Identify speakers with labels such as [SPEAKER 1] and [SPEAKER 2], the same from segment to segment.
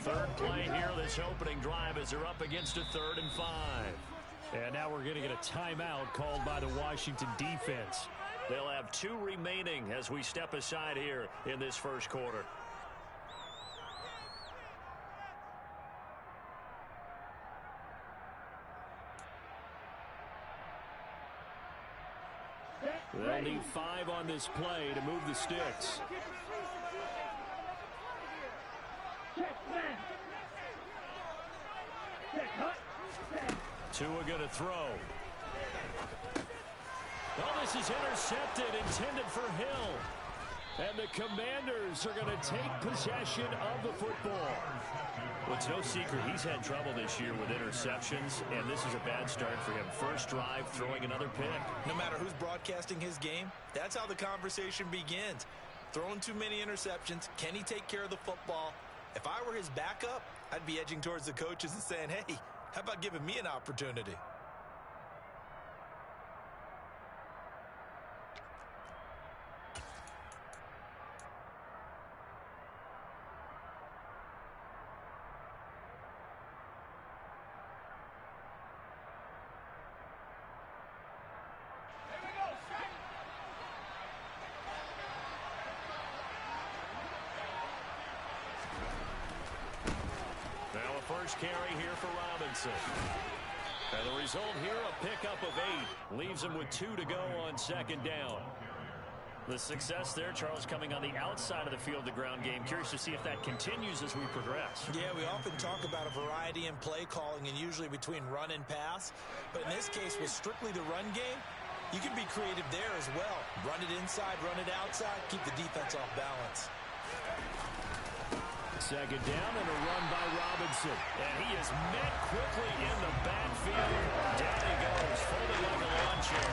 [SPEAKER 1] Third play here this opening drive as they're up against a 3rd and 5.
[SPEAKER 2] And now we're going to get a timeout called by the Washington defense.
[SPEAKER 1] They'll have 2 remaining as we step aside here in this first quarter.
[SPEAKER 2] They'll need 5 on this play to move the sticks. Tua going to throw. Oh, this is intercepted, intended for Hill. And the Commanders are going to take possession of the football.
[SPEAKER 1] Well, it's no secret he's had trouble this year with interceptions, and this is a bad start for him. First drive, throwing another pick.
[SPEAKER 3] No matter who's broadcasting his game, that's how the conversation begins. Throwing too many interceptions, can he take care of the football? If I were his backup, I'd be edging towards the coaches and saying, hey, how about giving me an opportunity?
[SPEAKER 1] First carry here for Robinson. And the result here, a pickup of 8. Leaves him with 2 to go on 2nd down. The success there, Charles, coming on the outside of the field, the ground game. Curious to see if that continues as we progress.
[SPEAKER 3] Yeah, we often talk about a variety in play calling and usually between run and pass. But in this case, with strictly the run game, you can be creative there as well. Run it inside, run it outside, keep the defense off balance.
[SPEAKER 2] 2nd down and a run by Robinson.
[SPEAKER 1] And he is met quickly in the backfield. Down he goes, folded like a lawn chair.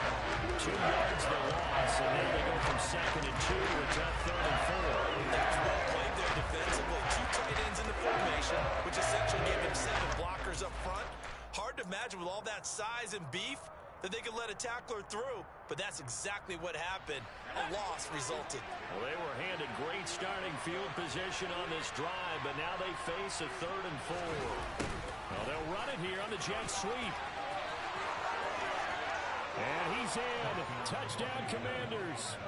[SPEAKER 1] 2 yards the loss, and now they go from 2nd and 2 to a tough 3rd and 4.
[SPEAKER 3] That's well played there defensively. 2 tight ends in the formation, which essentially gave him 7 blockers up front. Hard to imagine with all that size and beef that they could let a tackler through, but that's exactly what happened. A loss resulted.
[SPEAKER 1] Well, they were handed great starting field position on this drive, but now they face a 3rd and 4. Well, they'll run it here on the jet sweep.
[SPEAKER 2] And he's in. Touchdown, Commanders.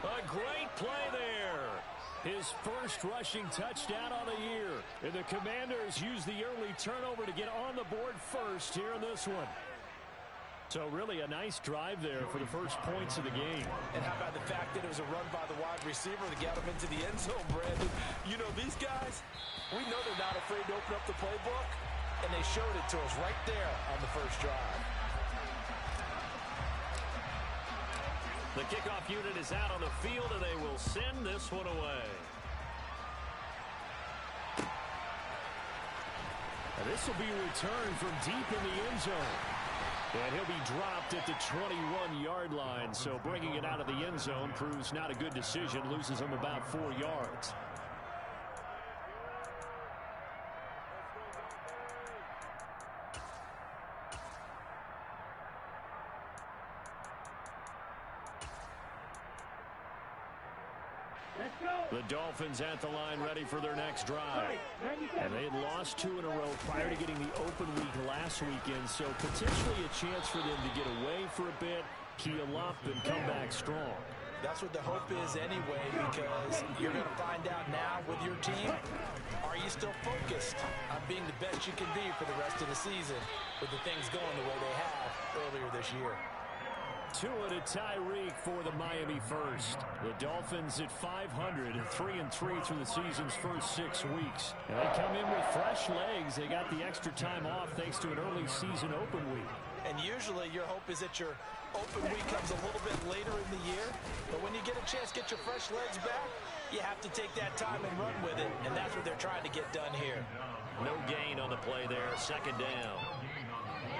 [SPEAKER 1] A great play there.
[SPEAKER 2] His first rushing touchdown on the year. And the Commanders use the early turnover to get on the board first here in this one. So really a nice drive there for the first points of the game.
[SPEAKER 3] And how about the fact that it was a run by the wide receiver to get him into the end zone, Brandon? You know, these guys, we know they're not afraid to open up the playbook, and they showed it to us right there on the first drive.
[SPEAKER 1] The kickoff unit is out on the field, and they will send this one away.
[SPEAKER 2] And this will be returned from deep in the end zone. And he'll be dropped at the 21-yard line. So bringing it out of the end zone proves not a good decision. Loses him about 4 yards. The Dolphins at the line ready for their next drive. And they had lost 2 in a row prior to getting the open week last weekend, so potentially a chance for them to get away for a bit, keel up, and come back strong.
[SPEAKER 3] That's what the hope is anyway, because you're going to find out now with your team, are you still focused on being the best you can be for the rest of the season with the things going the way they have earlier this year?
[SPEAKER 2] Tua to Tyreek for the Miami first. The Dolphins at 500 and 3-3 through the season's first 6 weeks. And they come in with fresh legs. They got the extra time off thanks to an early season open week.
[SPEAKER 3] And usually your hope is that your open week comes a little bit later in the year. But when you get a chance to get your fresh legs back, you have to take that time and run with it. And that's what they're trying to get done here.
[SPEAKER 1] No gain on the play there, 2nd down.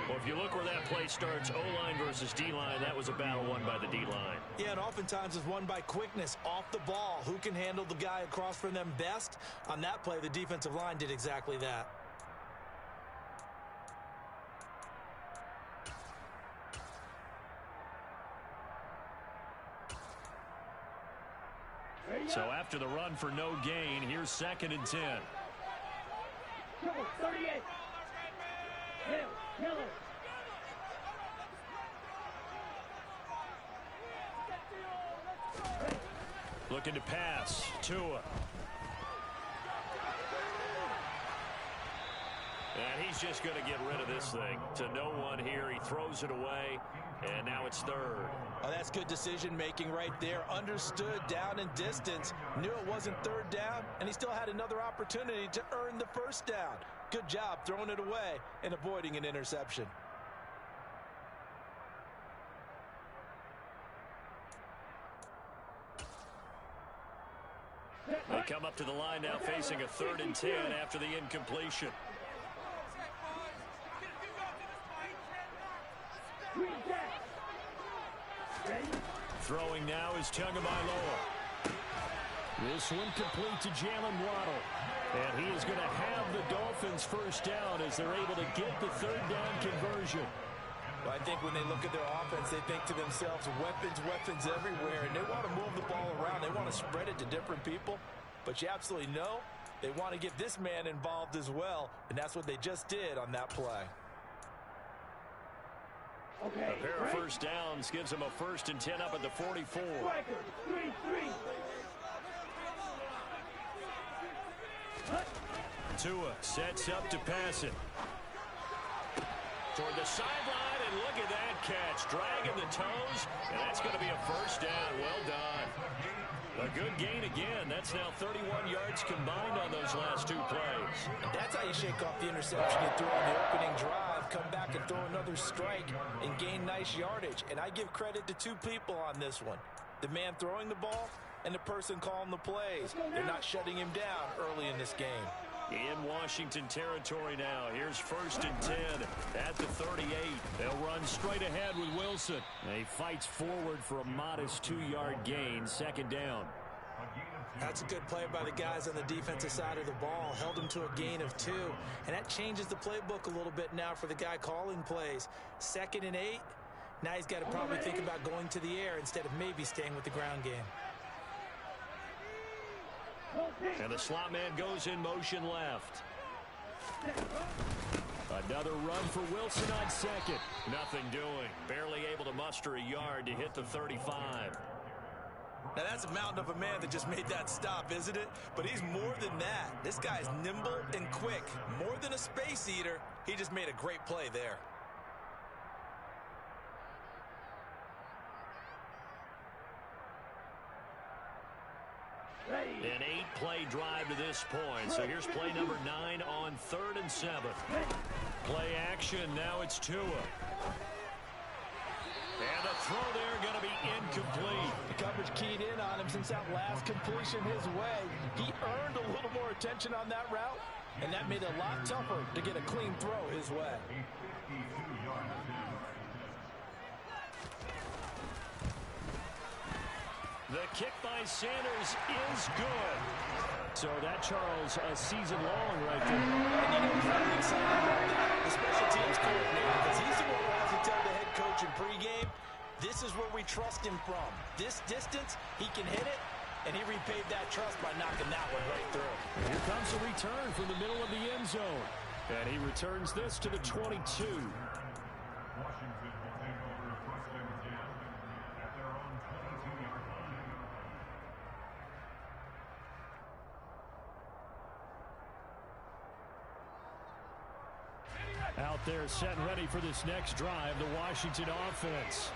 [SPEAKER 1] Well, if you look where that play starts, O-line versus D-line, that was a battle won by the D-line.
[SPEAKER 3] Yeah, and oftentimes it's won by quickness off the ball. Who can handle the guy across from them best? On that play, the defensive line did exactly that.
[SPEAKER 1] So after the run for no gain, here's 2nd and 10.
[SPEAKER 4] 38. Miller.
[SPEAKER 1] Looking to pass. Tua. And he's just going to get rid of this thing. To no one here. He throws it away. And now it's third.
[SPEAKER 3] Oh, that's good decision-making right there. Understood down and distance. Knew it wasn't third down, and he still had another opportunity to earn the first down. Good job throwing it away and avoiding an interception.
[SPEAKER 1] They come up to the line now facing a 3rd and 10 after the incompletion. Throwing now is Tagovailoa.
[SPEAKER 2] This one complete to Jalen Waddle. And he is going to have the Dolphins first down as they're able to get the 3rd down conversion.
[SPEAKER 3] Well, I think when they look at their offense, they think to themselves, weapons everywhere, and they want to move the ball around. They want to spread it to different people, but you absolutely know they want to get this man involved as well, and that's what they just did on that play.
[SPEAKER 1] A pair of first downs gives them a 1st and 10 up at the 44. Tua sets up to pass it. Toward the sideline, and look at that catch. Dragging the toes, and that's going to be a first down. Well done. A good gain again. That's now 31 yards combined on those last 2 plays.
[SPEAKER 3] And that's how you shake off the interception you threw on the opening drive. Come back and throw another strike and gain nice yardage. And I give credit to 2 people on this one. The man throwing the ball and the person calling the plays. They're not shutting him down early in this game.
[SPEAKER 1] In Washington territory now. Here's 1st and 10 at the 38. They'll run straight ahead with Wilson. He fights forward for a modest 2-yard gain. 2nd down.
[SPEAKER 3] That's a good play by the guys on the defensive side of the ball. Held him to a gain of 2. And that changes the playbook a little bit now for the guy calling plays. 2nd and 8. Now he's got to probably think about going to the air instead of maybe staying with the ground game.
[SPEAKER 1] And the slot man goes in motion left. Another run for Wilson on 2nd. Nothing doing. Barely able to muster a yard to hit the 35.
[SPEAKER 3] Now that's a mountain of a man that just made that stop, isn't it? But he's more than that. This guy's nimble and quick. More than a space eater. He just made a great play there.
[SPEAKER 1] An 8-play drive to this point. So here's play number 9 on 3rd and 7. Play action. Now it's Tua. And a throw there going to be incomplete.
[SPEAKER 3] The coverage keyed in on him since that last completion his way. He earned a little more attention on that route, and that made it a lot tougher to get a clean throw his way.
[SPEAKER 1] The kick by Sanders is good. So that, Charles, a season long right there.
[SPEAKER 3] And you know, he's really excited about that. The special teams coordinator, because he's the one who has to tell the head coach in pregame, this is where we trust him from. This distance, he can hit it, and he repaid that trust by knocking that one right through.
[SPEAKER 2] Here comes a return from the middle of the end zone. And he returns this to the 22. Out there set and ready for this next drive, the Washington offense.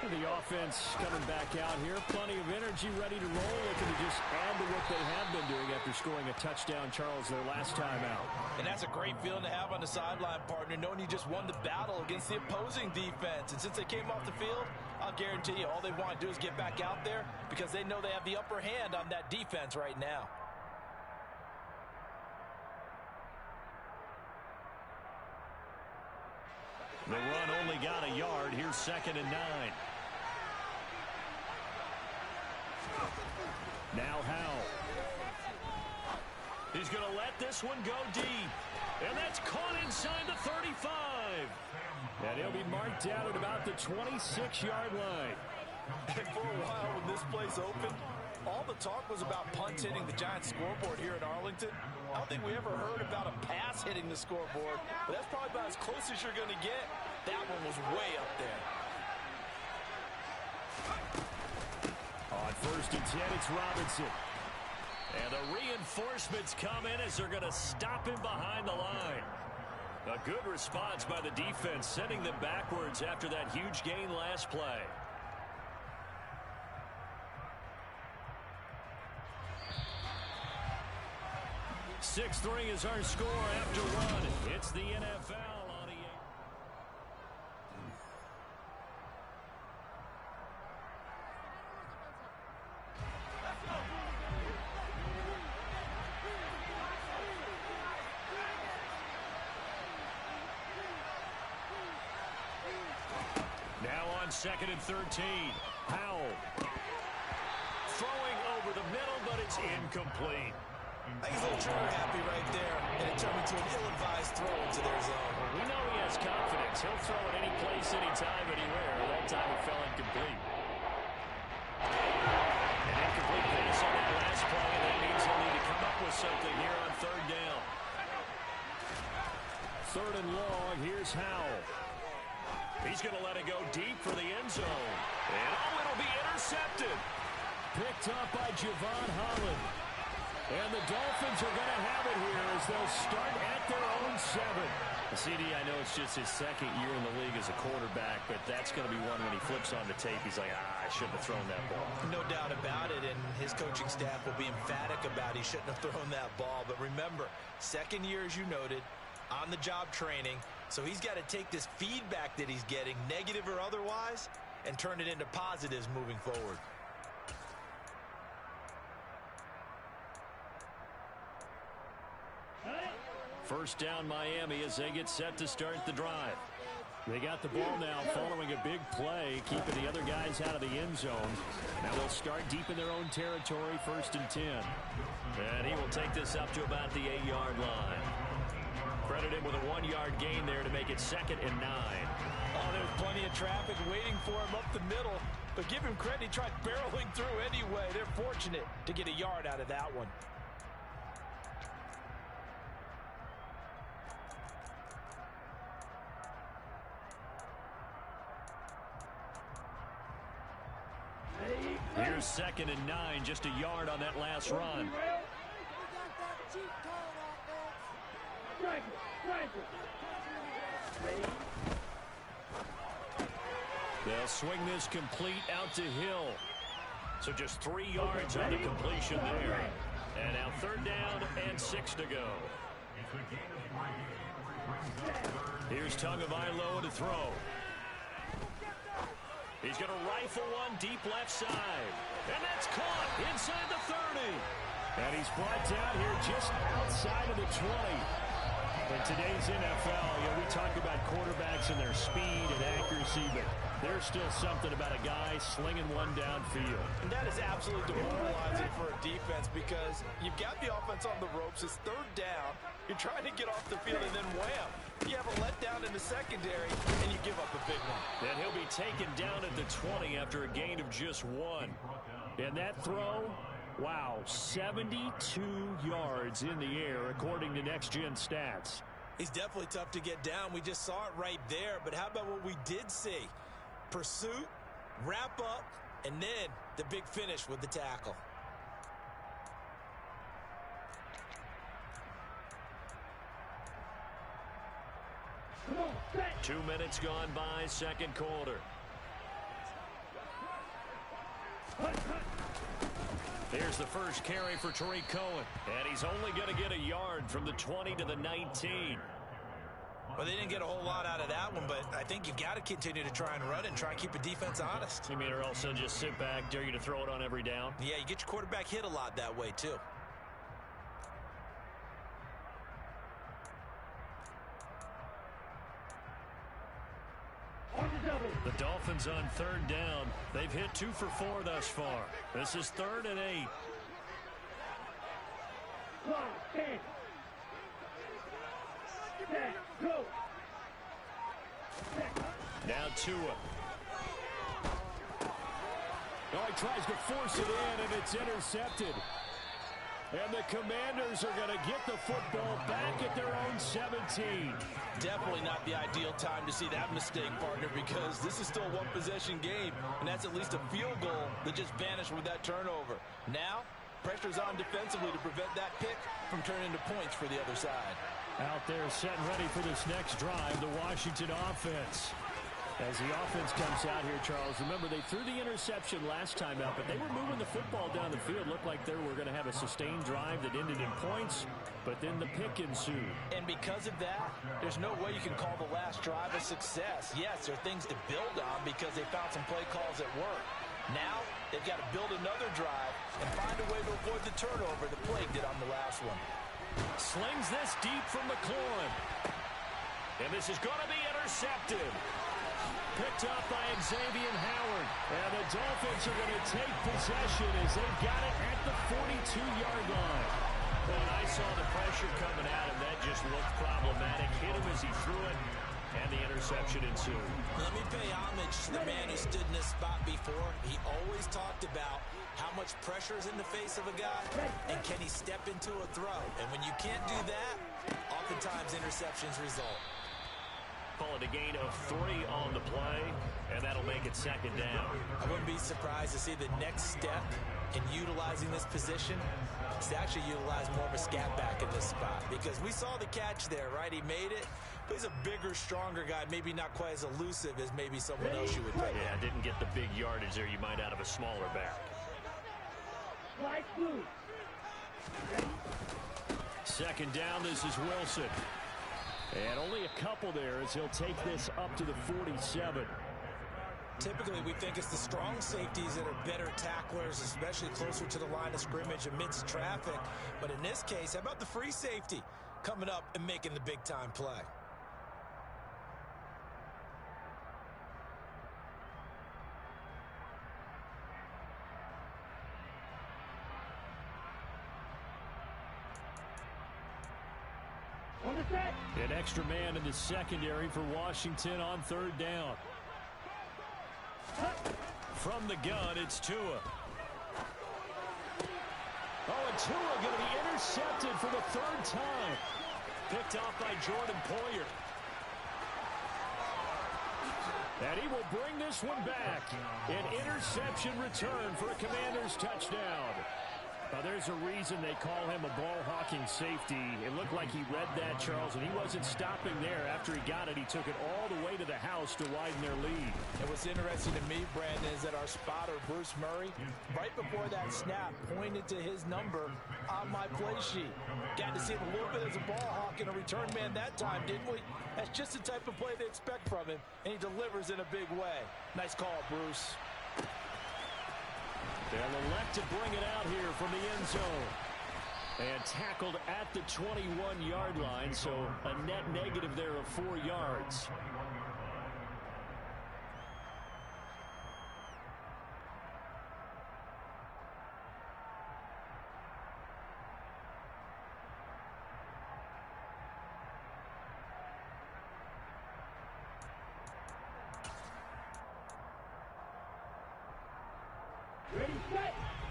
[SPEAKER 2] And the offense coming back out here. Plenty of energy, ready to roll. Looking to just add to what they have been doing after scoring a touchdown, Charles, their last time out.
[SPEAKER 3] And that's a great feeling to have on the sideline, partner, knowing you just won the battle against the opposing defense. And since they came off the field, I'll guarantee you all they want to do is get back out there because they know they have the upper hand on that defense right now.
[SPEAKER 1] The run only got a yard. Here's 2nd and 9. Now Howell. He's going to let this one go deep. And that's caught inside the 35.
[SPEAKER 2] And he'll be marked down at about the 26-yard line.
[SPEAKER 3] And for a while when this place opened, All the talk was about punts hitting the Giants scoreboard here at Arlington. I don't think we ever heard about a pass hitting the scoreboard, but that's probably about as close as you're going to get. That one was way up there.
[SPEAKER 2] On 1st and 10, it's Robinson.
[SPEAKER 1] And the reinforcements come in as they're going to stop him behind the line. A good response by the defense, sending them backwards after that huge gain last play. Six-3 is our score after one. It's the NFL on EA. Now on 2nd and 13. Howell. Throwing over the middle, but it's incomplete.
[SPEAKER 3] I think he's a little trigger happy right there, and it turned into an ill-advised throw into their zone.
[SPEAKER 1] We know he has confidence. He'll throw it any place, anytime, anywhere. That time it fell incomplete. An incomplete pass on that last play, and that means he'll need to come up with something here on 3rd down.
[SPEAKER 2] 3rd and long, here's Howell.
[SPEAKER 1] He's going to let it go deep for the end zone. And it'll be intercepted.
[SPEAKER 2] Picked up by Javon Holland. And the Dolphins are going to have it here as they'll start at their own 7.
[SPEAKER 1] CD, I know it's just his 2nd year in the league as a quarterback, but that's going to be one when he flips on the tape. He's like, I shouldn't have thrown that ball.
[SPEAKER 3] No doubt about it, and his coaching staff will be emphatic about he shouldn't have thrown that ball. But remember, 2nd year, as you noted, on-the-job training. So he's got to take this feedback that he's getting, negative or otherwise, and turn it into positives moving forward.
[SPEAKER 1] First down Miami as they get set to start the drive.
[SPEAKER 2] They got the ball now following a big play, keeping the other guys out of the end zone. Now they'll start deep in their own territory, 1st and 10.
[SPEAKER 1] And he will take this up to about the 8-yard line. Credit him with a 1-yard gain there to make it 2nd and 9.
[SPEAKER 3] Oh, there's plenty of traffic waiting for him up the middle. But give him credit, he tried barreling through anyway. They're fortunate to get a yard out of that one.
[SPEAKER 1] Here's 2nd and 9, just a yard on that last run. They'll swing this complete out to Hill. So just 3 yards on the completion there. And now 3rd down and 6 to go. Here's Tagovailoa to throw. He's going to rifle one deep left side. And that's caught inside the 30.
[SPEAKER 2] And he's brought down here just outside of the 20. In today's NFL, we talk about quarterbacks and their speed and accuracy, but there's still something about a guy slinging one downfield.
[SPEAKER 3] And that is absolutely demoralizing for a defense because you've got the offense on the ropes. It's 3rd down. You're trying to get off the field, and then wham, you have a letdown in the secondary, and you give up a big one.
[SPEAKER 1] And he'll be taken down at the 20 after a gain of just 1.
[SPEAKER 2] And that throw, wow, 72 yards in the air, according to Next Gen Stats.
[SPEAKER 3] He's definitely tough to get down. We just saw it right there. But how about what we did see? Pursuit, wrap up, and then the big finish with the tackle.
[SPEAKER 1] Come on, 2 minutes gone by, 2nd quarter. Here's the first carry for Tariq Cohen. And he's only going to get a yard from the 20 to the 19.
[SPEAKER 3] Well, they didn't get a whole lot out of that one, but I think you've got to continue to try and run and try and keep a defense honest.
[SPEAKER 1] You mean or else they'll just sit back, dare you to throw it on every down?
[SPEAKER 3] Yeah, you get your quarterback hit a lot that way, too.
[SPEAKER 1] The Dolphins on 3rd down. They've hit 2 for 4 thus far. This is 3rd and 8. Now Tua.
[SPEAKER 2] Oh, he tries to force it in, and it's intercepted. And the Commanders are going to get the football back at their own 17.
[SPEAKER 3] Definitely not the ideal time to see that mistake, partner, because this is still a one-possession game, and that's at least a field goal that just vanished with that turnover. Now, pressure's on defensively to prevent that pick from turning into points for the other side.
[SPEAKER 2] Out there set and ready for this next drive, the Washington offense. As the offense comes out here, Charles, remember they threw the interception last time out, but they were moving the football down the field. Looked like they were going to have a sustained drive that ended in points, but then the pick ensued.
[SPEAKER 3] And because of that, there's no way you can call the last drive a success. Yes, there are things to build on because they found some play calls at work. Now, they've got to build another drive and find a way to avoid the turnover that plagued it on the last one.
[SPEAKER 1] Slings this deep from McLaurin. And this is going to be intercepted. Picked up by Xavier Howard. And the Dolphins are going to take possession as they've got it at the 42-yard line. Well, I saw the pressure coming at him. That just looked problematic. Hit him as he threw it, and the interception ensued.
[SPEAKER 3] Let me pay homage to the man who stood in this spot before. He always talked about how much pressure is in the face of a guy, and can he step into a throw. And when you can't do that, oftentimes interceptions result.
[SPEAKER 1] Call it a gain of 3 on the play, and that'll make it second down.
[SPEAKER 3] I wouldn't be surprised to see the next step in utilizing this position is to actually utilize more of a scat back in this spot, because we saw the catch there, right? He made it, but he's a bigger, stronger guy, maybe not quite as elusive as maybe someone else you would pick.
[SPEAKER 1] Yeah, didn't get the big yardage there you might out of a smaller back. Second down, this is Wilson. And only a couple there as he'll take this up to the 47.
[SPEAKER 3] Typically, we think it's the strong safeties that are better tacklers, especially closer to the line of scrimmage amidst traffic. But in this case, how about the free safety coming up and making the big-time play?
[SPEAKER 2] An extra man in the secondary for Washington on third down.
[SPEAKER 1] From the gun, it's Tua.
[SPEAKER 2] Oh, and Tua going to be intercepted for the third time.
[SPEAKER 1] Picked off by Jordan Poyer.
[SPEAKER 2] And he will bring this one back. An interception return for a Commanders touchdown. Now, there's a reason they call him a ball-hawking safety. It looked like he read that, Charles, and he wasn't stopping there. After he got it, he took it all the way to the house to widen their lead.
[SPEAKER 3] And what's interesting to me, Brandon, is that our spotter, Bruce Murray, right before that snap, pointed to his number on my play sheet. Got to see him a little bit as a ball hawk and a return man that time, didn't we? That's just the type of play they expect from him, and he delivers in a big way. Nice call, Bruce.
[SPEAKER 2] They'll elect to bring it out here from the end zone. And tackled at the 21-yard line, so a net negative there of 4 yards.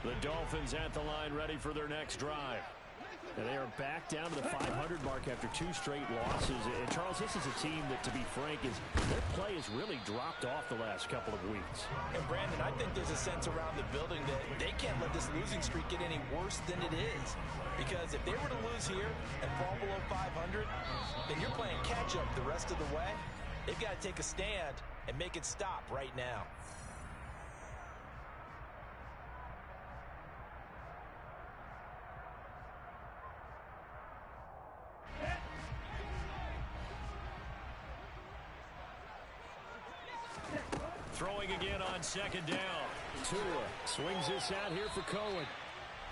[SPEAKER 2] The Dolphins at the line, ready for their next drive. And they are back down to the 500 mark after 2 straight losses. And, Charles, this is a team that, to be frank, their play has really dropped off the last couple of weeks.
[SPEAKER 3] And, Brandon, I think there's a sense around the building that they can't let this losing streak get any worse than it is. Because if they were to lose here and fall below 500, then you're playing catch-up the rest of the way. They've got to take a stand and make it stop right now.
[SPEAKER 1] Throwing again on second down.
[SPEAKER 2] Tua swings this out here for Cohen.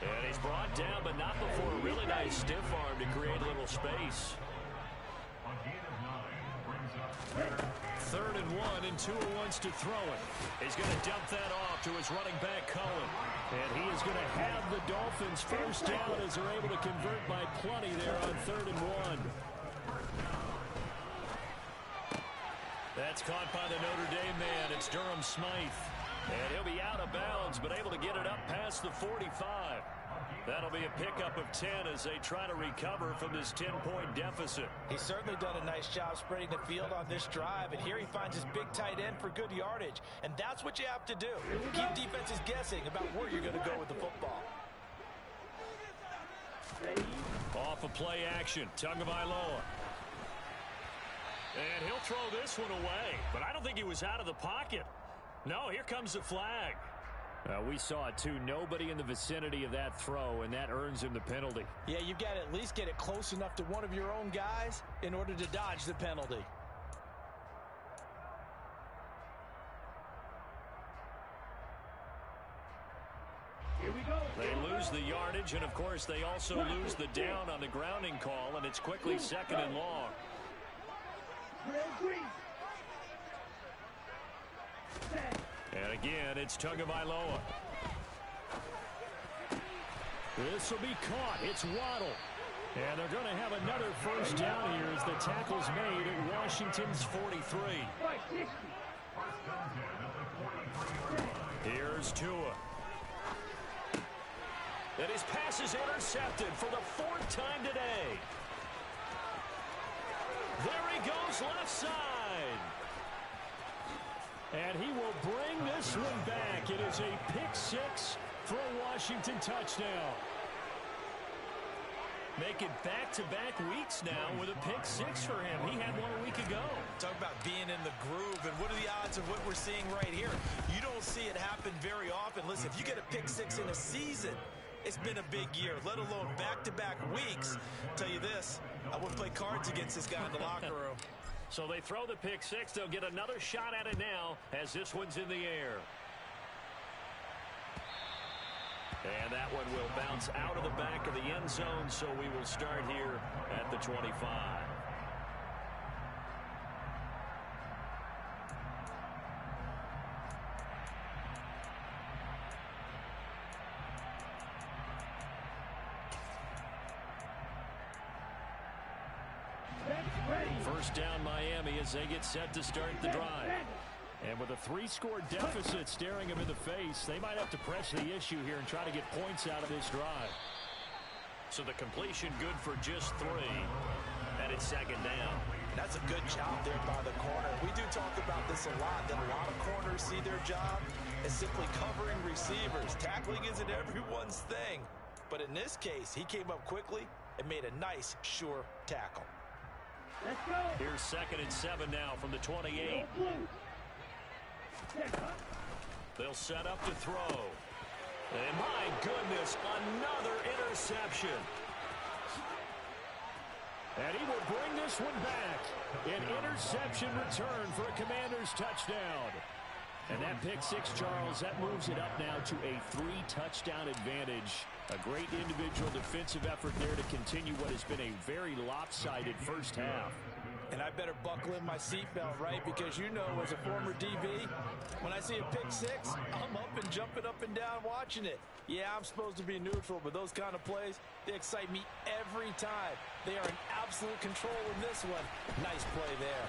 [SPEAKER 1] And he's brought down, but not before a really nice stiff arm to create a little space. 3rd and 1, and Tua wants to throw it. He's going to dump that off to his running back, Cohen.
[SPEAKER 2] And he is going to have the Dolphins first down as they're able to convert by plenty there on 3rd and 1.
[SPEAKER 1] That's caught by the Notre Dame man. It's Durham Smythe. And he'll be out of bounds, but able to get it up past the 45. That'll be a pickup of 10 as they try to recover from this 10-point deficit.
[SPEAKER 3] He's certainly done a nice job spreading the field on this drive, and here he finds his big tight end for good yardage. And that's what you have to do. Keep defenses guessing about where you're going to go with the football.
[SPEAKER 1] Off of play action, Tagovailoa.
[SPEAKER 2] And he'll throw this one away, but I don't think he was out of the pocket. No, here comes the flag.
[SPEAKER 1] We saw it too. Nobody in the vicinity of that throw, and that earns him the penalty.
[SPEAKER 3] Yeah, you've got to at least get it close enough to one of your own guys in order to dodge the penalty.
[SPEAKER 2] Here we go.
[SPEAKER 1] They lose the yardage, and of course they also lose the down on the grounding call, and it's quickly second and long. And again, it's Tagovailoa.
[SPEAKER 2] This will be caught. It's Waddle. And they're going to have another first down here as the tackle's made at Washington's 43.
[SPEAKER 1] Here's Tua. And his pass is intercepted for the fourth time today. There he goes left side.
[SPEAKER 2] And he will bring this one back. It is a pick six for a Washington touchdown.
[SPEAKER 1] Make it back-to-back weeks now with a pick six for him. He had one a week ago.
[SPEAKER 3] Talk about being in the groove, and what are the odds of what we're seeing right here? You don't see it happen very often. Listen, if you get a pick six in a season, it's been a big year, let alone back-to-back weeks. Tell you this, I wouldn't play cards against this guy in the locker room.
[SPEAKER 1] So they throw the pick six. They'll get another shot at it now as this one's in the air. And that one will bounce out of the back of the end zone, so we will start here at the 25. First down Miami as they get set to start the drive.
[SPEAKER 2] And with a three-score deficit staring them in the face, they might have to press the issue here and try to get points out of this drive.
[SPEAKER 1] So the completion good for just 3. And it's second down.
[SPEAKER 3] That's a good job there by the corner. We do talk about this a lot, that a lot of corners see their job as simply covering receivers. Tackling isn't everyone's thing. But in this case, he came up quickly and made a nice, sure tackle.
[SPEAKER 2] Let's go.
[SPEAKER 1] Here's second and 7 now from the 28. They'll set up to throw. And my goodness, another interception.
[SPEAKER 2] And he will bring this one back. An interception return for a Commanders touchdown. And that pick six, Charles, that moves it up now to a 3-touchdown advantage. A great individual defensive effort there to continue what has been a very lopsided first half.
[SPEAKER 3] And I better buckle in my seatbelt, right? Because you know, as a former DB, when I see a pick six, I'm up and jumping up and down watching it. Yeah, I'm supposed to be neutral, but those kind of plays, they excite me every time. They are in absolute control in this one. Nice play there.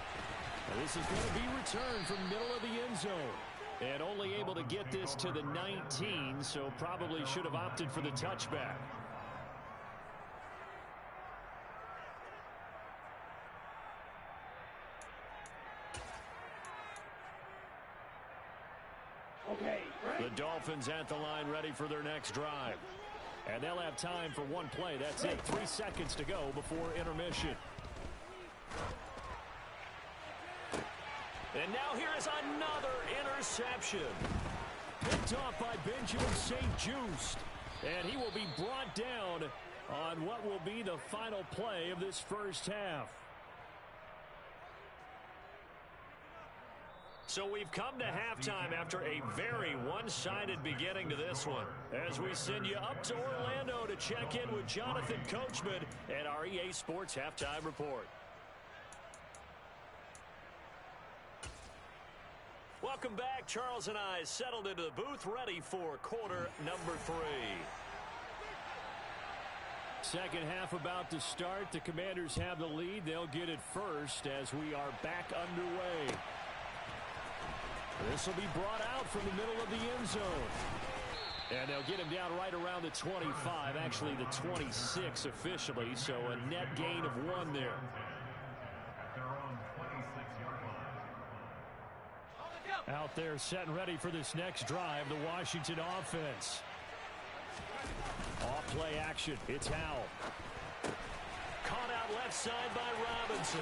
[SPEAKER 2] Now this is going to be returned from middle of the end zone. And only able to get this to the 19, so probably should have opted for the touchback.
[SPEAKER 1] Okay, the Dolphins at the line ready for their next drive.
[SPEAKER 2] And they'll have time for one play. That's it. 3 seconds to go before intermission.
[SPEAKER 1] And now here is another interception.
[SPEAKER 2] Picked off by Benjamin St-Juste. And he will be brought down on what will be the final play of this first half.
[SPEAKER 1] So we've come to halftime after a very one-sided beginning to this one. As we send you up to Orlando to check in with Jonathan Coachman at our EA Sports Halftime Report. Welcome back. Charles and I settled into the booth ready for quarter number 3.
[SPEAKER 2] Second half about to start. The Commanders have the lead. They'll get it first as we are back underway. This will be brought out from the middle of the end zone. And they'll get him down right around the 25, actually the 26 officially, so a net gain of 1 there. Out there set and ready for this next drive, the Washington offense. Off play action, it's Howell. Caught out left side by Robinson.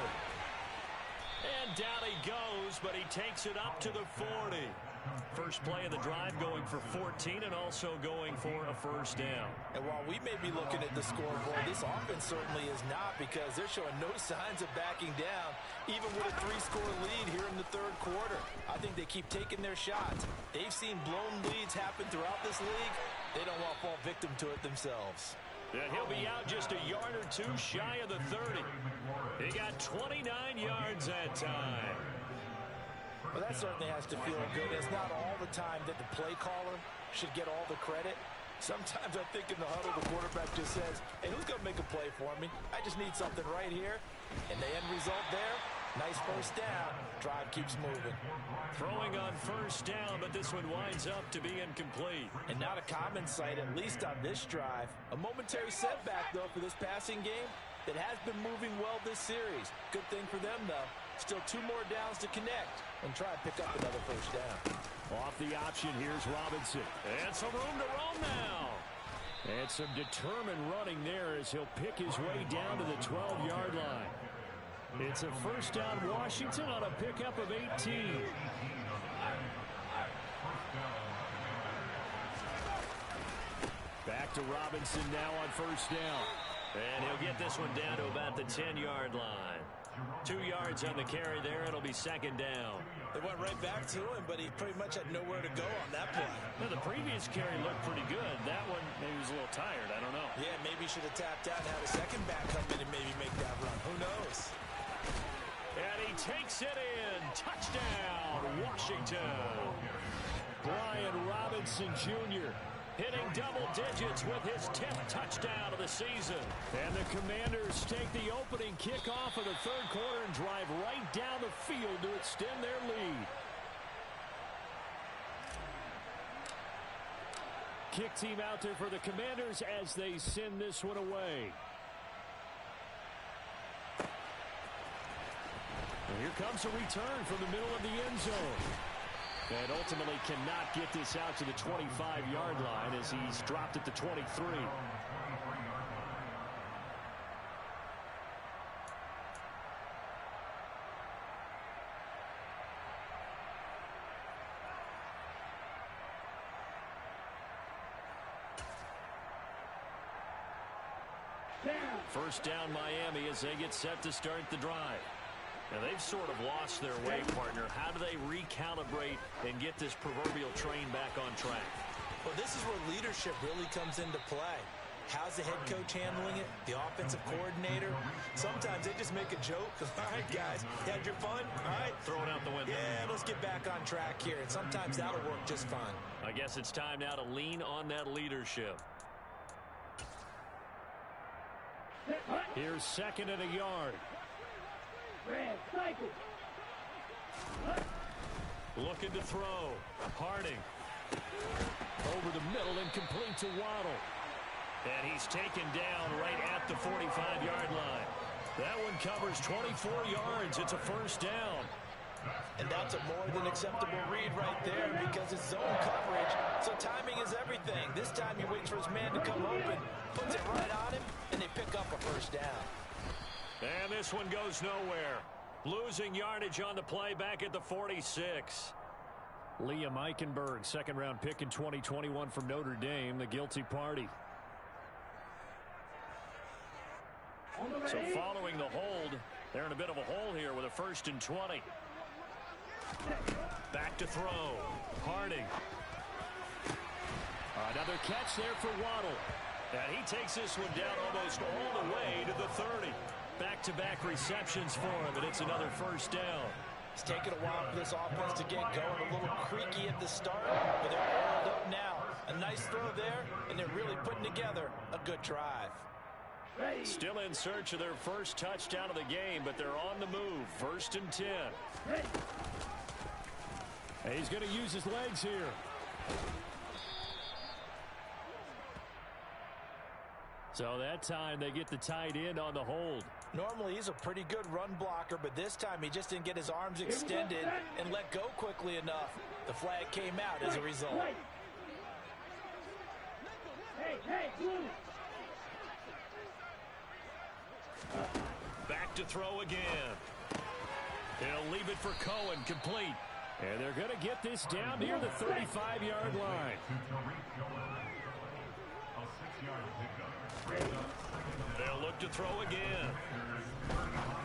[SPEAKER 2] And down he goes, but he takes it up to the 40. First play of the drive going for 14 and also going for a first down.
[SPEAKER 3] And while we may be looking at the scoreboard, this offense certainly is not, because they're showing no signs of backing down, even with a 3-score lead here in the third quarter. I think they keep taking their shots. They've seen blown leads happen throughout this league. They don't want to fall victim to it themselves.
[SPEAKER 2] And he'll be out just a yard or two shy of the 30. He got 29 yards that time.
[SPEAKER 3] Well, that certainly has to feel good. It's not all the time that the play caller should get all the credit. Sometimes I think in the huddle, the quarterback just says, hey, who's going to make a play for me? I just need something right here. And the end result there, nice first down. Drive keeps moving.
[SPEAKER 2] Throwing on first down, but this one winds up to be incomplete.
[SPEAKER 3] And not a common sight, at least on this drive. A momentary setback, though, for this passing game that has been moving well this series. Good thing for them, though. Still 2 more downs to connect and try and pick up another first down.
[SPEAKER 2] Off the option, here's Robinson. And some room to roam now. And some determined running there as he'll pick his way down to the 12-yard line. It's a first down Washington on a pickup of 18. Back to Robinson now on first down. And he'll get this one down to about the 10-yard line. 2 yards on the carry there. It'll be second down.
[SPEAKER 3] They went right back to him, but he pretty much had nowhere to go on that play.
[SPEAKER 2] Now, the previous carry looked pretty good. That one, maybe was a little tired. I don't know.
[SPEAKER 3] Yeah, maybe he should have tapped out and had a second back come in and maybe make that run. Who knows?
[SPEAKER 2] And he takes it in. Touchdown, Washington. Brian Robinson Jr. hitting double digits with his 10th touchdown of the season. And the Commanders take the opening kickoff of the third quarter and drive right down the field to extend their lead. Kick team out there for the Commanders as they send this one away. And here comes a return from the middle of the end zone. And ultimately cannot get this out to the 25-yard line as he's dropped at the 23. First down Miami as they get set to start the drive. Now, they've sort of lost their way, partner. How do they recalibrate and get this proverbial train back on track?
[SPEAKER 3] Well, this is where leadership really comes into play. How's the head coach handling it? The offensive coordinator? Sometimes they just make a joke. All right, guys, you had your fun? All right.
[SPEAKER 2] Throw it out the window.
[SPEAKER 3] Yeah, let's get back on track here. And sometimes that'll work just fine.
[SPEAKER 2] I guess it's time now to lean on that leadership. Here's second and a yard. Looking to throw. Harding. Over the middle and complete to Waddle. And he's taken down right at the 45-yard line. That one covers 24 yards. It's a first down.
[SPEAKER 3] And that's a more than acceptable read right there because it's zone coverage. So timing is everything. This time he waits for his man to come open, puts it right on him, and they pick up a first down.
[SPEAKER 2] And this one goes nowhere. Losing yardage on the play back at the 46. Liam Eichenberg, second-round pick in 2021 from Notre Dame, the guilty party. So following the hold, they're in a bit of a hole here with a 1st and 20. Back to throw. Harding. Another catch there for Waddle. And he takes this one down almost all the way to the 30. Back-to-back receptions for him, and it's another first down.
[SPEAKER 3] It's taken a while for this offense to get going. A little creaky at the start, but they're oiled up now. A nice throw there, and they're really putting together a good drive.
[SPEAKER 2] Still in search of their first touchdown of the game, but they're on the move. 1st and 10. He's going to use his legs here. So that time they get the tight end on the hold.
[SPEAKER 3] Normally he's a pretty good run blocker, but this time he just didn't get his arms extended and let go quickly enough. The flag came out as a result.
[SPEAKER 1] Back to throw again. He'll leave it for Cohen, complete.
[SPEAKER 2] And they're going to get this down near the 35-yard line.
[SPEAKER 1] They'll look to throw again.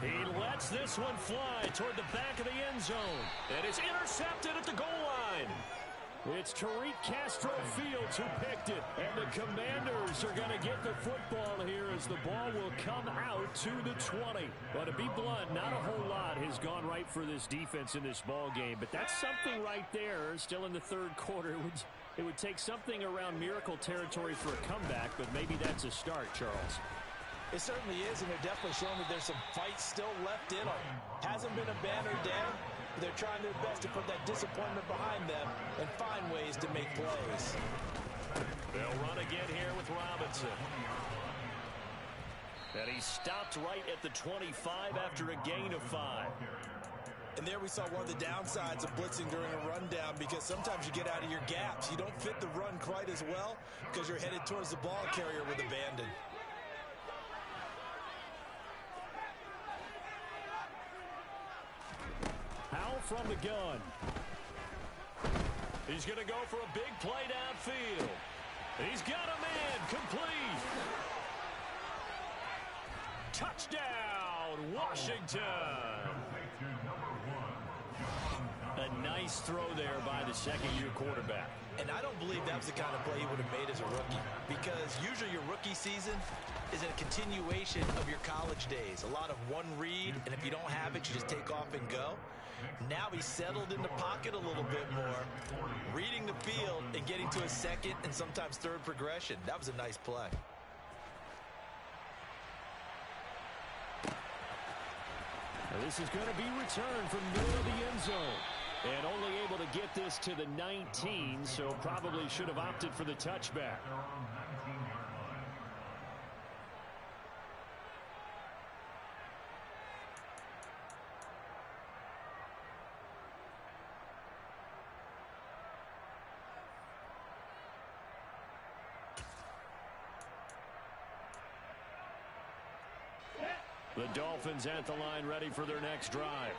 [SPEAKER 1] He lets this one fly toward the back of the end zone. And it's intercepted at the goal line.
[SPEAKER 2] It's Tariq Castro-Fields who picked it. And the Commanders are going to get the football here as the ball will come out to the 20. But to be blunt, not a whole lot has gone right for this defense in this ball game. But that's something right there. Still in the third quarter. It would take something around miracle territory for a comeback, but maybe that's a start, Charles.
[SPEAKER 3] It certainly is, and they're definitely showing that there's some fight still left in them. Hasn't been a banner day. They're trying their best to put that disappointment behind them and find ways to make plays.
[SPEAKER 1] They'll run again here with Robinson. And he stopped right at the 25 after a gain of 5.
[SPEAKER 3] And there we saw one of the downsides of blitzing during a rundown, because sometimes you get out of your gaps. You don't fit the run quite as well because you're headed towards the ball carrier with abandon.
[SPEAKER 2] Howell from the gun.
[SPEAKER 1] He's going to go for a big play downfield. He's got a man, complete. Touchdown, Washington. A nice throw there by the second-year quarterback.
[SPEAKER 3] And I don't believe that was the kind of play he would have made as a rookie, because usually your rookie season is a continuation of your college days. A lot of one read, and if you don't have it, you just take off and go. Now he's settled in the pocket a little bit more, reading the field and getting to a second and sometimes third progression. That was a nice play.
[SPEAKER 2] Now this is going to be returned from middle of the end zone. And only able to get this to the 19, so probably should have opted for the touchback. The Dolphins at the line, ready for their next drive.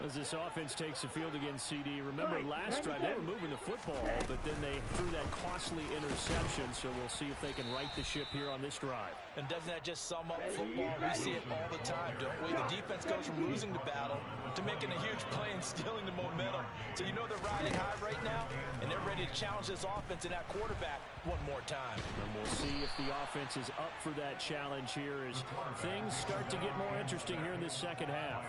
[SPEAKER 2] As this offense takes the field against CD, remember last drive they were moving the football, but then they threw that costly interception, so we'll see if they can right the ship here on this drive.
[SPEAKER 3] And doesn't that just sum up football? We see it all the time, don't we? The defense goes from losing the battle to making a huge play and stealing the momentum. So you know they're riding high right now, and they're ready to challenge this offense and that quarterback one more time.
[SPEAKER 2] And we'll see if the offense is up for that challenge here as things start to get more interesting here in this second half.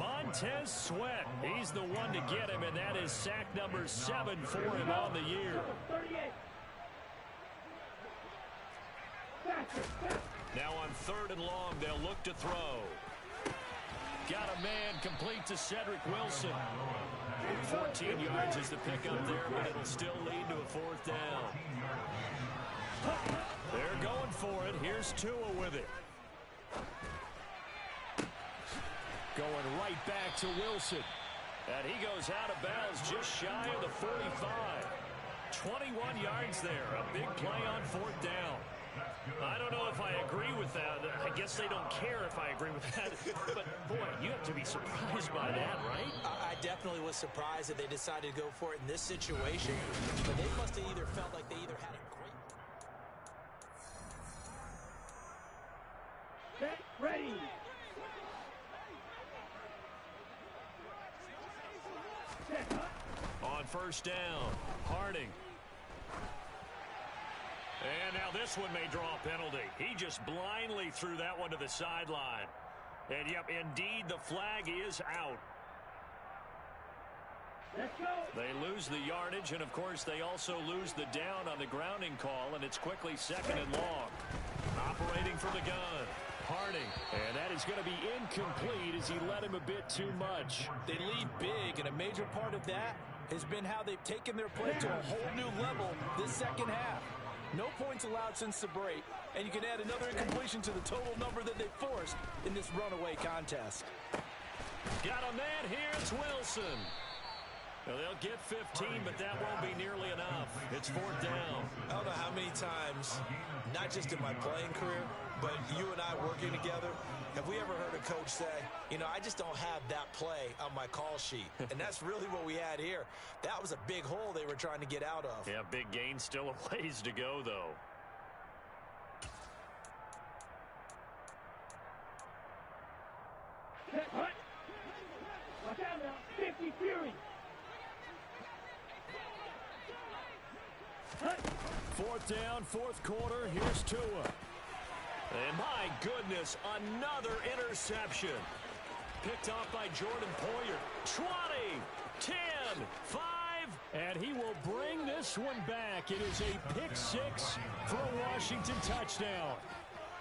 [SPEAKER 1] Montez Sweat, he's the one to get him, and that is sack number 7 for him on the year. Now on 3rd and long, they'll look to throw. Got a man, complete to Cedric Wilson. 14 yards is the pickup there, but it'll still lead to a 4th down. They're going for it. Here's Tua with it.
[SPEAKER 2] Going right back to Wilson.
[SPEAKER 1] And he goes out of bounds just shy of the 45. 21 yards there. A big play on 4th down. I don't know if I agree with that. I guess they don't care if I agree with that. But, boy, you have to be surprised by that, right?
[SPEAKER 3] I definitely was surprised that they decided to go for it in this situation. But they must have either felt like they either had a great...
[SPEAKER 4] Get ready.
[SPEAKER 1] On 1st down, Harding. And now this one may draw a penalty. He just blindly threw that one to the sideline. And, yep, indeed, the flag is out.
[SPEAKER 4] Let's go.
[SPEAKER 1] They lose the yardage, and, of course, they also lose the down on the grounding call, and it's quickly 2nd and long. Operating from the gun, Harding.
[SPEAKER 2] And that is going to be incomplete as he let him a bit too much.
[SPEAKER 3] They lead big, and a major part of that has been how they've taken their play to a whole new level this second half. No points allowed since the break, and you can add another incompletion to the total number that they forced in this runaway contest.
[SPEAKER 1] Got a man here. It's Wilson. Well, they'll get 15, but that won't be nearly enough. It's fourth down.
[SPEAKER 3] I don't know how many times, not just in my playing career, but you and I working together, have we ever heard a coach say, you know, I just don't have that play on my call sheet. And that's really what we had here. That was a big hole they were trying to get out of.
[SPEAKER 1] Yeah, big gain, still a ways to go, though.
[SPEAKER 2] Watch out now, 50 Fury. Fourth down, fourth quarter. Here's Tua.
[SPEAKER 1] And my goodness, another interception. Picked off by Jordan Poyer. 20, 10, 5.
[SPEAKER 2] And he will bring this one back. It is a pick six for a Washington touchdown.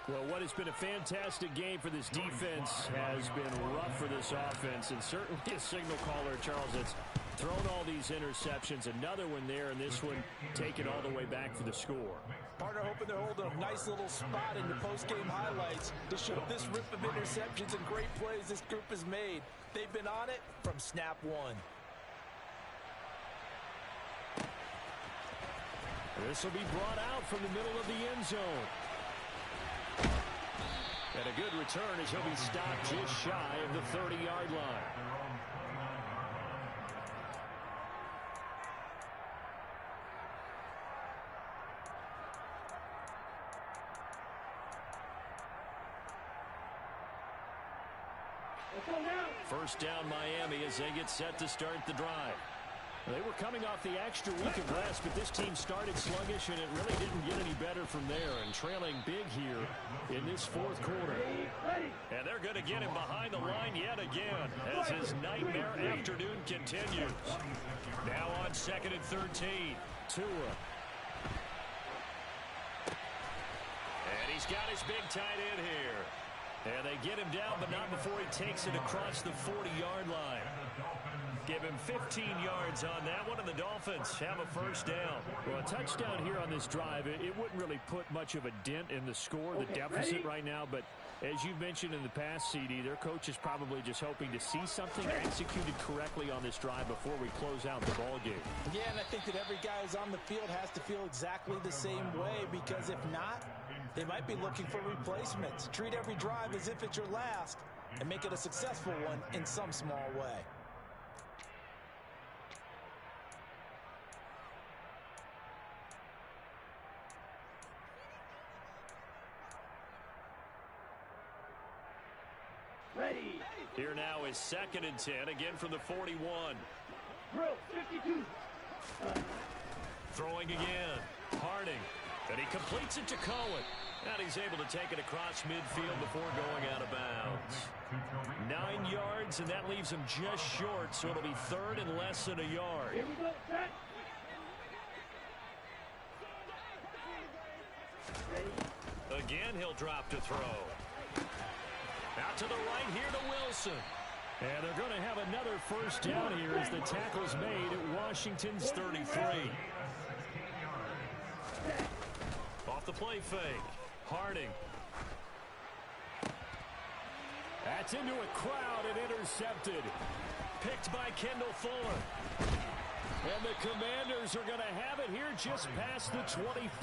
[SPEAKER 2] Well, what has been a fantastic game for this defense has been rough for this offense. And certainly a signal caller, Charles, that's thrown all these interceptions. Another one there, and this one taken all the way back for the score.
[SPEAKER 3] Partner hoping they're holding a nice little spot in the post-game highlights to show this rip of interceptions and great plays this group has made. They've been on it from snap one.
[SPEAKER 2] This will be brought out from the middle of the end zone. And a good return as he'll be stopped just shy of the 30-yard line. First down Miami as they get set to start the drive. They were coming off the extra week of rest, but this team started sluggish, and it really didn't get any better from there, and trailing big here in this fourth quarter.
[SPEAKER 1] And they're going to get him behind the line yet again as his nightmare afternoon continues. Now on 2nd and 13.
[SPEAKER 2] Tua.
[SPEAKER 1] And he's got his big tight end here. And they get him down, but not before he takes it across the 40-yard line. Give him 15 yards on that one, and the Dolphins have a first down.
[SPEAKER 2] Well, a touchdown here on this drive, it wouldn't really put much of a dent in the score, the deficit right now. But as you've mentioned in the past, CD, their coach is probably just hoping to see something executed correctly on this drive before we close out the ball game.
[SPEAKER 3] Yeah, and I think that every guy who's on the field has to feel exactly the same way, because if not, they might be looking for replacements. Treat every drive as if it's your last and make it a successful one in some small way.
[SPEAKER 1] Here now is 2nd and 10, again from the 41.
[SPEAKER 2] 52.
[SPEAKER 1] Throwing again. Harding. And he completes it to Cohen. And he's able to take it across midfield before going out of bounds. 9 yards, and that leaves him just short, so it'll be 3rd and less than a yard.
[SPEAKER 2] Here we go, set.
[SPEAKER 1] Again, he'll drop to throw. Out to the right here to Wilson.
[SPEAKER 2] And they're going to have another first down here as the tackle's made at Washington's 33.
[SPEAKER 1] Off the play fake. Harding.
[SPEAKER 2] That's into a crowd and intercepted.
[SPEAKER 1] Picked by Kendall Fuller.
[SPEAKER 2] And the Commanders are going to have it here just past the 25.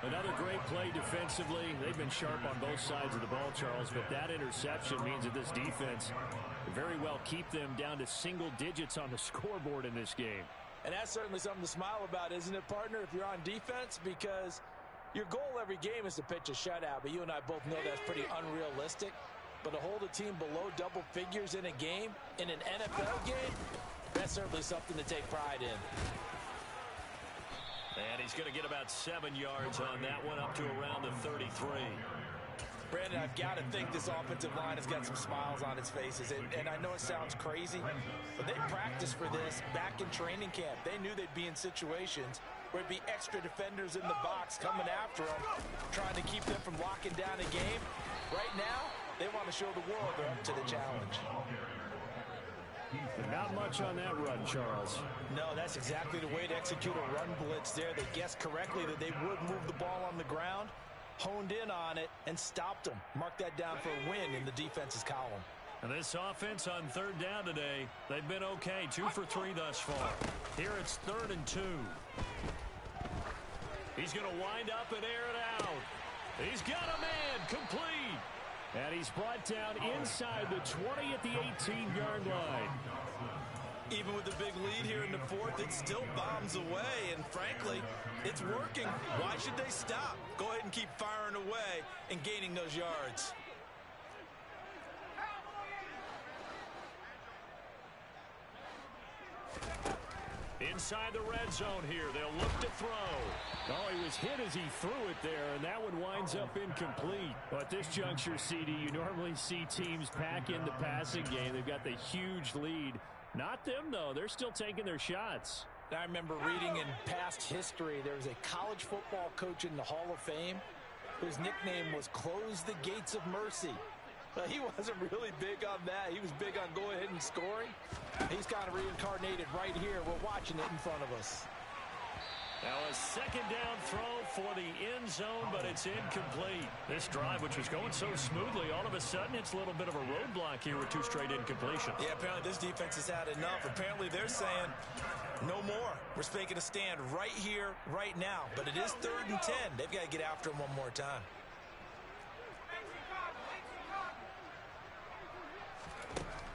[SPEAKER 2] Another great play defensively. They've been sharp on both sides of the ball, Charles, but that interception means that this defense very well keep them down to single digits on the scoreboard in this game.
[SPEAKER 3] And that's certainly something to smile about, isn't it, partner, if you're on defense? Because your goal every game is to pitch a shutout, but you and I both know that's pretty unrealistic. But to hold a team below double figures in a game, in an NFL game, that's certainly something to take pride in.
[SPEAKER 1] And he's going to get about 7 yards on that one, up to around the 33.
[SPEAKER 3] Brandon, I've got to think this offensive line has got some smiles on its faces. And I know it sounds crazy, but they practiced for this back in training camp. They knew they'd be in situations where it'd be extra defenders in the box coming after them, trying to keep them from locking down a game. Right now, they want to show the world they're up to the challenge.
[SPEAKER 2] Not much on that run, Charles.
[SPEAKER 3] No, that's exactly the way to execute a run blitz there. They guessed correctly that they would move the ball on the ground, honed in on it, and stopped them. Mark that down for a win in the defense's column.
[SPEAKER 2] And this offense on third down today, they've been okay. 2 for 3 thus far. Here it's 3rd and 2. He's going to wind up and air it out. He's got a man complete. And he's brought down inside the 20 at the 18-yard line.
[SPEAKER 3] Even with the big lead here in the 4th, it still bombs away. And frankly, it's working. Why should they stop? Go ahead and keep firing away and gaining those yards.
[SPEAKER 2] Inside the red zone here. They'll look to throw. Oh, he was hit as he threw it there, and that one winds up incomplete. But at this juncture, CD, you normally see teams pack in the passing game. They've got the huge lead. Not them, though. They're still taking their shots.
[SPEAKER 3] I remember reading in past history, there was a college football coach in the Hall of Fame whose nickname was Close the Gates of Mercy. But he wasn't really big on that. He was big on go ahead and scoring. He's kind of reincarnated right here. We're watching it in front of us.
[SPEAKER 2] Now a second down throw for the end zone, but it's incomplete. This drive, which was going so smoothly, all of a sudden it's a little bit of a roadblock here with 2 straight incompletions.
[SPEAKER 3] Yeah, apparently this defense has had enough. Apparently they're saying no more. We're making a stand right here, right now. But it is 3rd and 10. They've got to get after him one more time.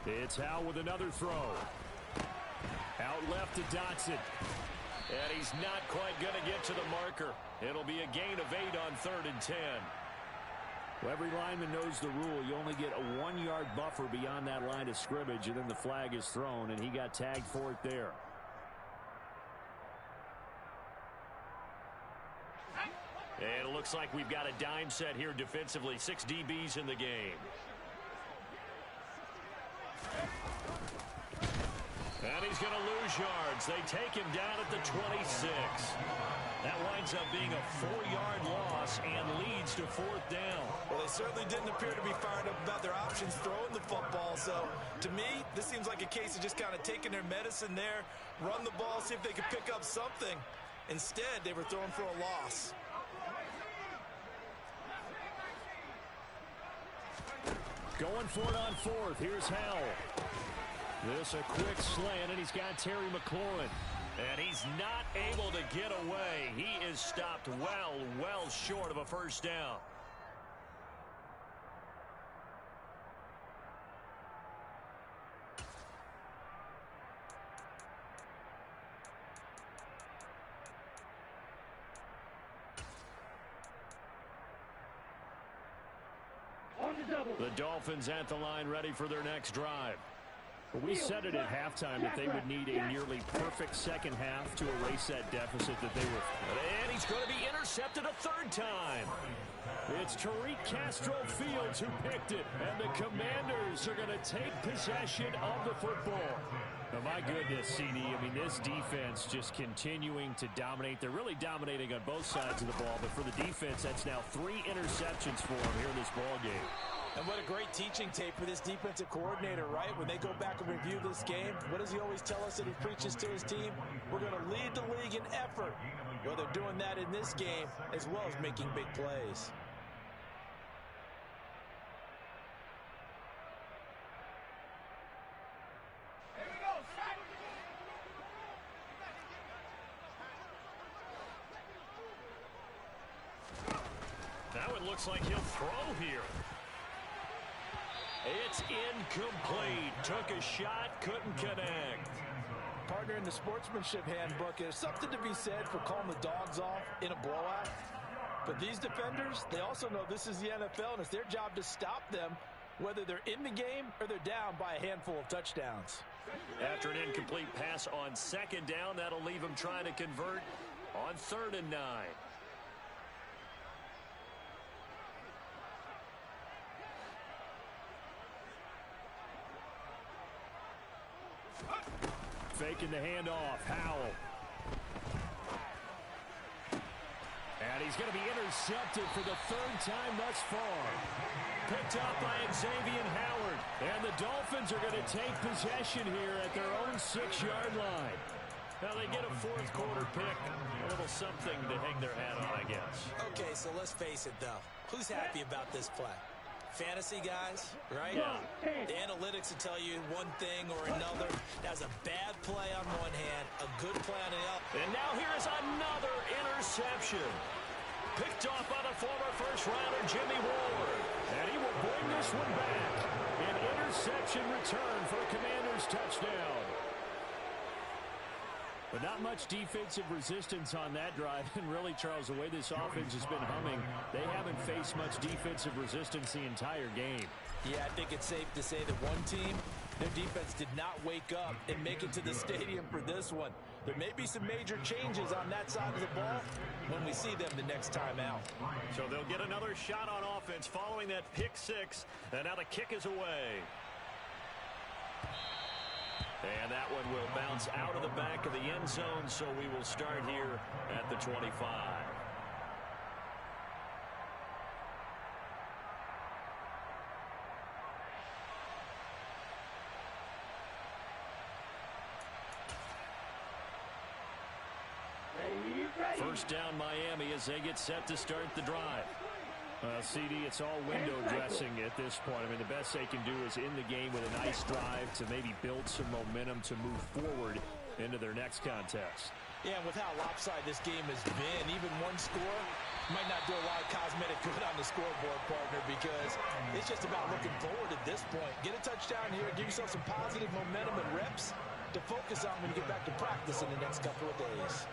[SPEAKER 2] It's Howell with another throw. Out left to Dotson. And he's not quite going to get to the marker. It'll be a gain of 8 on 3rd and 10. Well, every lineman knows the rule. You only get a 1-yard buffer beyond that line of scrimmage, and then the flag is thrown, and he got tagged for it there. And it looks like we've got a dime set here defensively. 6 DBs in the game. And he's going to lose yards. They take him down at the 26. That winds up being a 4-yard loss and leads to 4th down.
[SPEAKER 3] Well, they certainly didn't appear to be fired up about their options throwing the football. So, to me, this seems like a case of just kind of taking their medicine there, run the ball, see if they could pick up something. Instead, they were throwing for a loss.
[SPEAKER 2] Going for it on 4th. Here's Howell. This a quick slant, and he's got Terry McLaurin. And he's not able to get away. He is stopped well short of a first down. The Dolphins at the line ready for their next drive. We said it at halftime that they would need a nearly perfect second half to erase that deficit that they were. And he's going to be intercepted a 3rd time. It's Tariq Castro-Fields who picked it, and the Commanders are going to take possession of the football. Oh, my goodness, CD. I mean, this defense just continuing to dominate. They're really dominating on both sides of the ball, but for the defense, that's now 3 interceptions for them here in this ball game.
[SPEAKER 3] And what a great teaching tape for this defensive coordinator, right? When they go back and review this game, what does he always tell us that he preaches to his team? We're going to lead the league in effort. Well, they're doing that in this game as well as making big plays.
[SPEAKER 2] Now it looks like he'll throw here. It's incomplete. Took a shot, couldn't connect.
[SPEAKER 3] Partner, in the sportsmanship handbook, there's something to be said for calling the dogs off in a blowout. But these defenders, they also know this is the NFL, and it's their job to stop them, whether they're in the game or they're down by a handful of touchdowns.
[SPEAKER 2] After an incomplete pass on 2nd down, that'll leave them trying to convert on 3rd and 9. Faking the handoff. Howell. And he's going to be intercepted for the 3rd time thus far. Picked up by Xavier Howard. And the Dolphins are going to take possession here at their own 6-yard line.
[SPEAKER 1] Now they get a fourth quarter pick. A little something to hang their hat on, I guess.
[SPEAKER 3] Okay, so let's face it, though. Who's happy about this play? Fantasy guys, right?
[SPEAKER 1] Yeah.
[SPEAKER 3] The analytics will tell you one thing or another. That's a bad play on one hand, a good play on the other.
[SPEAKER 1] And now here is another interception. Picked off by the former first-rounder Jimmy Ward.
[SPEAKER 2] And he will bring this one back. An interception return for a Commanders touchdown. But not much defensive resistance on that drive. And really, Charles, the way this offense has been humming, they haven't faced much defensive resistance the entire game.
[SPEAKER 3] Yeah, I think it's safe to say that one team, their defense did not wake up and make it to the stadium for this one. There may be some major changes on that side of the ball when we see them the next time out.
[SPEAKER 1] So they'll get another shot on offense following that pick six. And now the kick is away. And that one will bounce out of the back of the end zone, so we will start here at the 25. First down Miami as they get set to start the drive.
[SPEAKER 2] CD, it's all window dressing at this point. I mean, the best they can do is in the game with a nice drive to maybe build some momentum to move forward into their next contest.
[SPEAKER 3] Yeah, and with how lopsided this game has been, even one score might not do a lot of cosmetic good on the scoreboard, partner, because it's just about looking forward at this point. Get a touchdown here, give yourself some positive momentum and reps to focus on when you get back to practice in the next couple of days.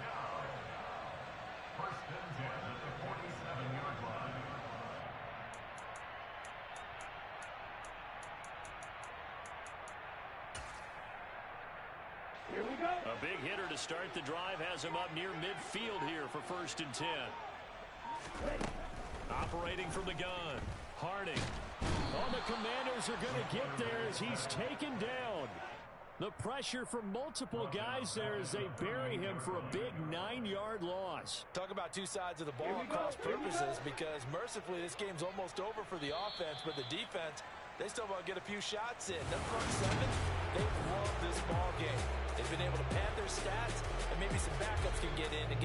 [SPEAKER 1] A big hitter to start the drive has him up near midfield here for 1st and 10. Operating from the gun, Harding.
[SPEAKER 2] Oh, the Commanders are going to get there as he's taken down. The pressure from multiple guys there as they bury him for a big 9-yard loss.
[SPEAKER 3] Talk about two sides of the ball at cross purposes, because mercifully this game's almost over for the offense, but the defense, they still want to get a few shots in. Their front seven, they've loved this ball game. They've been able to pad their stats, and maybe some backups can get in and get